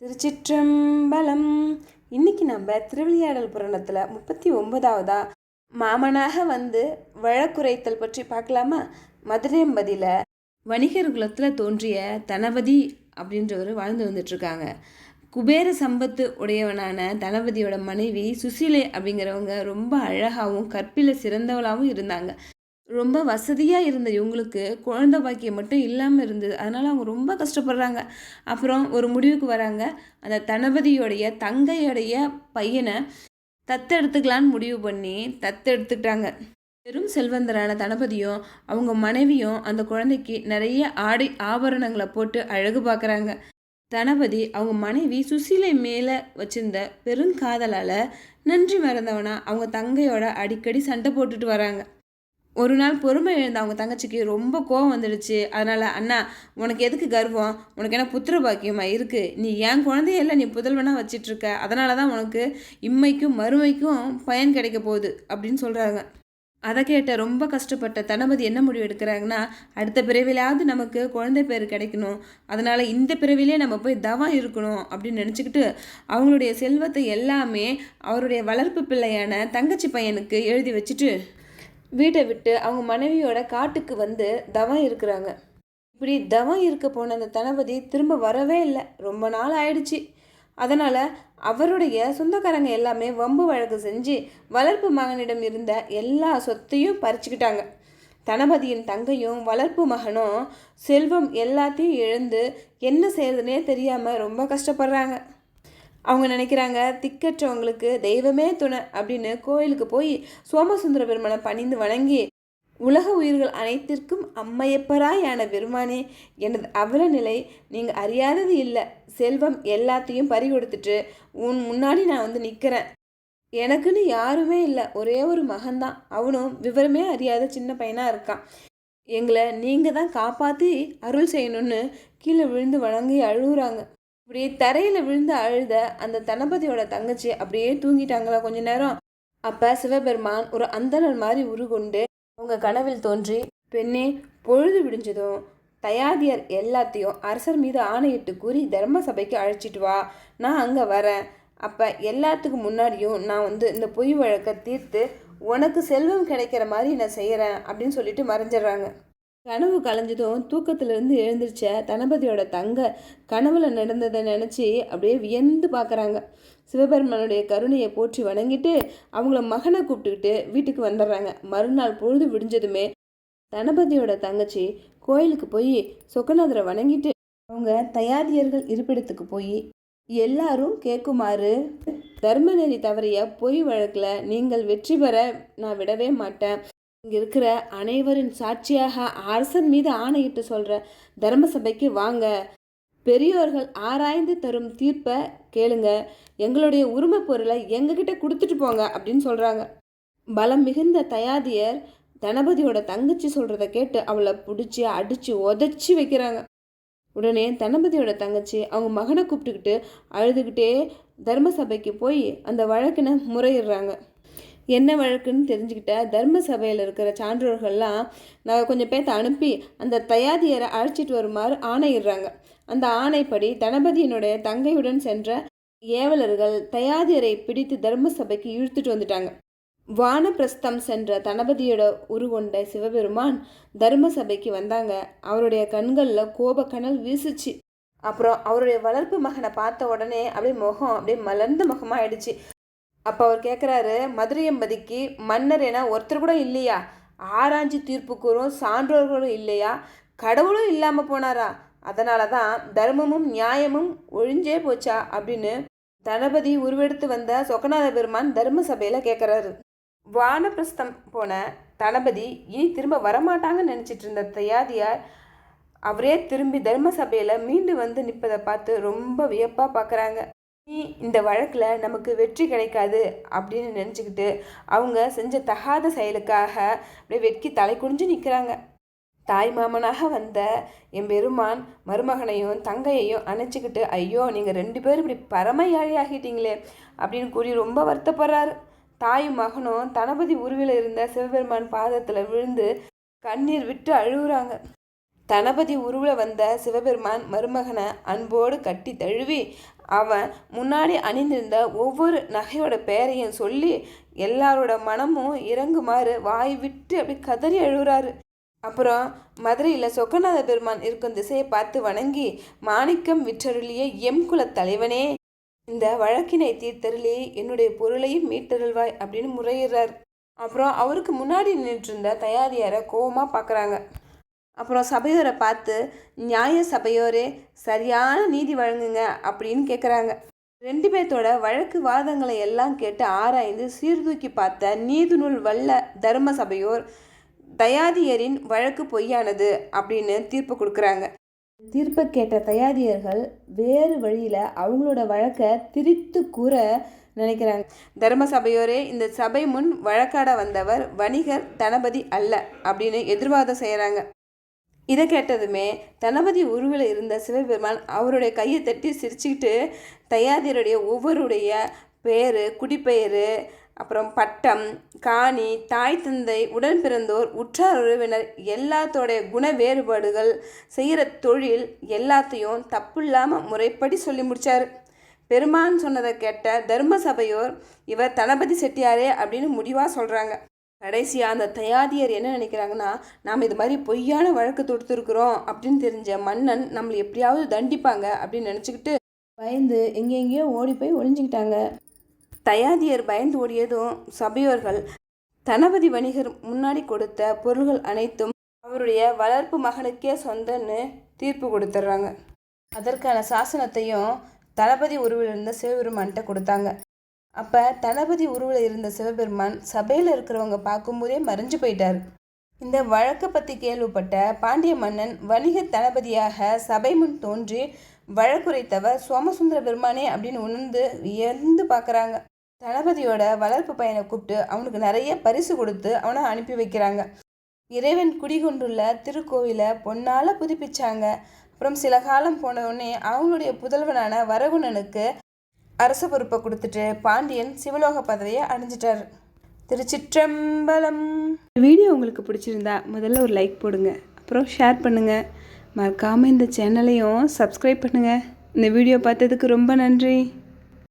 திருச்சிற்றம்பலம். இன்னைக்கு நம்ம திருவிளையாடல் புராணத்தில் 39வதா மாமனாக வந்து வழக்குரைத்தல் பற்றி பார்க்கலாமா? மதுரையம்பதியில் வணிகர் குலத்தில் தோன்றிய தனபதி அப்படின்றவர் வாழ்ந்து வந்துட்டுருக்காங்க. குபேர சம்பத்து உடையவனான தனபதியோட மனைவி சுசீலை அப்படிங்கிறவங்க ரொம்ப அழகாகவும் கற்பில சிறந்தவளாகவும் இருந்தாங்க. ரொம்ப வசதியாக இருந்த இவங்களுக்கு குழந்தை பாக்கியம் மட்டும் இல்லாமல் இருந்தது. அதனால் அவங்க ரொம்ப கஷ்டப்படுறாங்க. அப்புறம் ஒரு முடிவுக்கு வராங்க. அந்த தனபதியோடைய தங்கையோடைய பையனை தத்தெடுத்துக்கலான்னு முடிவு பண்ணி தத்தெடுத்துக்கிட்டாங்க. பெரும் செல்வந்தரான தனபதியும் அவங்க மனைவியும் அந்த குழந்தைக்கு நிறைய ஆடை ஆபரணங்களை போட்டு அழகு பார்க்குறாங்க. தனபதி அவங்க மனைவி சுசீலை மேலே வச்சிருந்த பெருங்காதலால் நன்றி மறந்தவனா அவங்க தங்கையோட அடிக்கடி சண்டை போட்டுட்டு வராங்க. ஒரு நாள் பொறுமை எழுந்த அவங்க தங்கச்சிக்கு ரொம்ப கோவம் வந்துடுச்சு. அதனால், அண்ணா, உனக்கு எதுக்கு கர்வம்? உனக்கு என்ன புத்திர பாக்கியமாக இருக்குது? நீ என் குழந்தையெல்லாம் நீ புதல்வனாக வச்சிட்ருக்க. அதனால தான் உனக்கு இம்மைக்கும் மறுமைக்கும் பயன் கிடைக்க போகுது அப்படின்னு சொல்கிறாங்க. அதை கேட்ட ரொம்ப கஷ்டப்பட்ட தனபதி என்ன முடிவு எடுக்கிறாங்கன்னா, அடுத்த பிறவிலையாவது நமக்கு குழந்தை பேர் கிடைக்கணும், அதனால் இந்த பிறவிலே நம்ம போய் தவம் இருக்கணும் அப்படின்னு நினச்சிக்கிட்டு அவங்களுடைய செல்வத்தை எல்லாமே அவருடைய வளர்ப்பு பிள்ளையான தங்கச்சி பையனுக்கு எழுதி வச்சுட்டு வீட்டை விட்டு அவங்க மனைவியோட காட்டுக்கு வந்து தவம் இருக்கிறாங்க. இப்படி தவம் இருக்க போன அந்த தனபதி திரும்ப வரவே இல்லை. ரொம்ப நாள் ஆயிடுச்சு. அதனால் அவருடைய சொந்தக்காரங்க எல்லாமே வம்பு வழக்கு செஞ்சு வளர்ப்பு மகனிடம் இருந்த எல்லா சொத்தையும் பறிச்சுக்கிட்டாங்க. தனபதியின் தங்கையும் வளர்ப்பு மகனும் செல்வம் எல்லாத்தையும் இழந்து என்ன செய்யறதுனே தெரியாமல் ரொம்ப கஷ்டப்படுறாங்க. அவங்க நினைக்கிறாங்க, திக்கற்றவங்களுக்கு தெய்வமே துணை அப்படின்னு கோயிலுக்கு போய் சோமசுந்தர பெருமானை பணிந்து வணங்கி, உலக உயிர்கள் அனைத்திற்கும் அம்மையப்பராயான பெருமானே, எனது அவல நிலை நீங்கள் அறியாதது இல்லை. செல்வம் எல்லாத்தையும் பறி கொடுத்துட்டு உன் முன்னாடி நான் வந்து நிற்கிறேன். எனக்குன்னு யாருமே இல்லை, ஒரே ஒரு மகன்தான். அவனும் விவரமே அறியாத சின்ன பையனாக இருக்கான். எங்களை நீங்கள் தான் காப்பாற்றி அருள் செய்யணும்னு கீழே விழுந்து வணங்கி அழுகுறாங்க. இப்படி தரையில் விழுந்து அழுத அந்த தனபதியோட தங்கச்சி அப்படியே தூங்கிட்டாங்களா கொஞ்ச நேரம். அப்போ சிவபெருமான் ஒரு அந்தணர் மாதிரி உருகொண்டு அவங்க கனவில் தோன்றி, பெண்ணே, பொழுது விடிஞ்சதும் தயாதியர் எல்லாத்தையும் அரசர் மீது ஆணையிட்டு கூறி தர்ம சபைக்கு அழைச்சிட்டு வா, நான் அங்கே வரேன். அப்போ எல்லாத்துக்கும் முன்னாடியும் நான் வந்து இந்த பொய் வழக்கை தீர்த்து உனக்கு செல்வம் கிடைக்கிற மாதிரி நான் செய்கிறேன் அப்படின்னு சொல்லிட்டு மறைஞ்சிடுறாங்க. கனவு கலைஞ்சதும் தூக்கத்திலிருந்து எழுந்திருச்ச தனபதியோட தங்க கனவுல நடந்ததை நினச்சி அப்படியே வியந்து பார்க்குறாங்க. சிவபெருமானுடைய கருணையை போற்றி வணங்கிட்டு அவங்கள மகனை கூப்பிட்டுக்கிட்டு வீட்டுக்கு வந்துடுறாங்க. மறுநாள் பொழுது விடிஞ்சதுமே தனபதியோட தங்கச்சி கோயிலுக்கு போய் சொக்கநாதரை வணங்கிட்டு அவங்க தயாதியர்கள் இருப்பிடத்துக்கு போய் எல்லாரும் கேட்குமாறு, தர்மநெறி தவறிய பொய் வழக்கில் நீங்கள் வெற்றி பெற நான் விடவே மாட்டேன். இங்கே இருக்கிற அனைவரின் சாட்சியாக அரசன் மீது ஆணையிட்டு சொல்கிற தர்ம சபைக்கு வாங்க, பெரியோர்கள் ஆராய்ந்து தரும் தீர்ப்பை கேளுங்க, எங்களுடைய உரிமை பொருளை எங்ககிட்ட கொடுத்துட்டு போங்க அப்படின்னு சொல்கிறாங்க. பலம் மிகுந்த தயாதியர் தனபதியோட தங்கச்சி சொல்கிறத கேட்டு அவளை பிடிச்சி அடித்து உதச்சி வைக்கிறாங்க. உடனே தனபதியோட தங்கச்சி அவங்க மகனை கூப்பிட்டுக்கிட்டு அழுதுகிட்டே தர்ம சபைக்கு போய் அந்த வழக்கினை முறையிடுறாங்க. என்ன வழக்குன்னு தெரிஞ்சுக்கிட்ட தர்ம சபையில் இருக்கிற சான்றோர்கள்லாம் நான் கொஞ்சம் பேர்த்த அனுப்பி அந்த தயாதியரை அழைச்சிட்டு வருமாறு ஆணையிடுறாங்க. அந்த ஆணைப்படி தனபதியினுடைய தங்கையுடன் சென்ற ஏவலர்கள் தயாதியரை பிடித்து தர்ம சபைக்கு இழுத்துட்டு வந்துட்டாங்க. வானப்பிரஸ்தம் சென்ற தனபதியோட உருகொண்ட சிவபெருமான் தர்ம சபைக்கு வந்தாங்க. அவருடைய கண்களில் கோபக்கனல் வீசுச்சு. அப்புறம் அவருடைய வளர்ப்பு மகனை பார்த்த உடனே அப்படியே முகம் அப்படியே மலர்ந்த முகமாக ஆயிடுச்சு. அப்போ அவர் கேட்குறாரு, மதுரையம்பதிக்கு மன்னர் என ஒருத்தர் கூட இல்லையா? ஆராய்ச்சி தீர்ப்பு கூறும் சான்றோர்களும் இல்லையா? கடவுளும் இல்லாமல் போனாரா? அதனால தான் தர்மமும் நியாயமும் ஒழிஞ்சே போச்சா அப்படின்னு தனபதி உருவெடுத்து வந்த சொக்கநாத பெருமான் தர்ம சபையில் கேட்குறாரு. வானப்பிரஸ்தம் போன தனபதி இனி திரும்ப வரமாட்டாங்கன்னு நினச்சிட்டு இருந்த தயாதியார் அவரே திரும்பி தர்ம சபையில் மீண்டு வந்து நிற்பதை பார்த்து ரொம்ப வியப்பாக பார்க்குறாங்க. இந்த வழக்கில் நமக்கு வெற்றி கிடைக்காது அப்படின்னு நினச்சிக்கிட்டு அவங்க செஞ்ச தகாத செயலுக்காக அப்படியே வெட்கி தலை குனிஞ்சு நிற்கிறாங்க. தாய் மாமனாக வந்த என் பெருமான் மருமகனையும் தங்கையையும் அணைச்சிக்கிட்டு, ஐயோ, நீங்கள் 2 பேரும் இப்படி பரமையாழி ஆகிட்டீங்களே அப்படின்னு கூறி ரொம்ப வருத்தப்படுறாரு. தாயும் மகனும் தனபதி உருவில் இருந்த சிவபெருமான் பாதத்தில் விழுந்து கண்ணீர் விட்டு அழுகுறாங்க. தளபதி உருவில் வந்த சிவபெருமான் மருமகனை அன்போடு கட்டி தழுவி அவன் முன்னாடி அணிந்திருந்த ஒவ்வொரு நகையோட பெயரையும் சொல்லி எல்லாரோட மனமும் இறங்குமாறு வாய் விட்டு அப்படி கதறி அழுகுறாரு. அப்புறம் மதுரையில் சொக்கநாத பெருமான் இருக்கும் திசையை பார்த்து வணங்கி, மாணிக்கம் விற்றருளிய எம் குல தலைவனே, இந்த வழக்கினை தீர்த்தருளி என்னுடைய பொருளையும் மீட்டருள்வாய் அப்படின்னு முறையிடுறார். அப்புறம் அவருக்கு முன்னாடி நின்றுட்டு இருந்த தயாரியாரை கோபமாக பார்க்குறாங்க. அப்புறம் சபையோரை பார்த்து, நியாய சபையோரே சரியான நீதி வழங்குங்க அப்படின்னு கேட்குறாங்க. 2 பேர்த்தோட வழக்கு வாதங்களை எல்லாம் கேட்டு ஆராய்ந்து சீர்தூக்கி பார்த்த நீதிநூல் வல்ல தர்ம சபையோர் தயாதியரின் வழக்கு பொய்யானது அப்படின்னு தீர்ப்பு கொடுக்குறாங்க. தீர்ப்பை கேட்ட தயாதியர்கள் வேறு வழியில் அவங்களோட வழக்கை திரித்து கூற நினைக்கிறாங்க. தர்ம சபையோரே, இந்த சபை முன் வழக்காட வந்தவர் வணிகர் தளபதி அல்ல அப்படின்னு எதிர்வாதம் செய்கிறாங்க. இதை கேட்டதுமே தளபதி உருவில் இருந்த சிவபெருமான் அவருடைய கையை தட்டி சிரிச்சுக்கிட்டு தயாதியருடைய ஒவ்வொருடைய பேர், குடிப்பெயர், அப்புறம் பட்டம், காணி, தாய் தந்தை, உடன் பிறந்தோர், உற்றார் உறவினர் எல்லாத்தோடைய குண வேறுபாடுகள், செய்கிற தொழில் எல்லாத்தையும் தப்பு இல்லாமல் முறைப்படி சொல்லி முடித்தார். பெருமான் சொன்னதை கேட்ட தர்ம சபையோர் இவர் தளபதி செட்டியாரே அப்படின்னு முடிவாக சொல்கிறாங்க. கடைசியாக அந்த தயாதியர் என்ன நினைக்கிறாங்கன்னா, நாம் இது மாதிரி பொய்யான வழக்கு தொடுத்துருக்குறோம் அப்படின்னு தெரிஞ்ச மன்னன் நம்மளை எப்படியாவது தண்டிப்பாங்க அப்படின்னு நினச்சிக்கிட்டு பயந்து எங்கெங்கேயோ ஓடி போய் ஒளிஞ்சிக்கிட்டாங்க. தயாதியர் பயந்து ஓடியதும் சபையோர்கள் தளபதி வணிகர் முன்னாடி கொடுத்த பொருள்கள் அனைத்தும் அவருடைய வளர்ப்பு மகனுக்கே சொந்தன்னு தீர்ப்பு கொடுத்துட்றாங்க. அதற்கான சாசனத்தையும் தளபதி உருவில் இருந்த சிவபெருமான்கிட்ட கொடுத்தாங்க. அப்போ தளபதி உருவில் இருந்த சிவபெருமான் சபையில் இருக்கிறவங்க பார்க்கும்போதே மறைஞ்சு போயிட்டார். இந்த வழக்கை பற்றி கேள்விப்பட்ட பாண்டிய மன்னன் வணிக தளபதியாக சபை முன் தோன்றி வழக்குரைத்தவர் சோமசுந்தர பெருமானே அப்படின்னு உணர்ந்து வியந்து பார்க்குறாங்க. தளபதியோட வளர்ப்பு பையனை கூப்பிட்டு அவனுக்கு நிறைய பரிசு கொடுத்து அவனை அனுப்பி வைக்கிறாங்க. இறைவன் குடிகொண்டுள்ள திருக்கோவிலை பொன்னால் புதுப்பிச்சாங்க. அப்புறம் சில காலம் போனவுடனே அவங்களுடைய புதல்வனான வரகுணனுக்கு அரச பொறுப்பை கொடுத்துட்டு பாண்டியன் சிவலோக பதவியை அடைஞ்சிட்டார். திருச்சிற்றம்பலம். வீடியோ உங்களுக்கு பிடிச்சிருந்தா முதல்ல ஒரு லைக் போடுங்க, அப்புறம் ஷேர் பண்ணுங்கள். மறக்காமல் இந்த சேனலையும் சப்ஸ்கிரைப் பண்ணுங்கள். இந்த வீடியோ பார்த்ததுக்கு ரொம்ப நன்றி.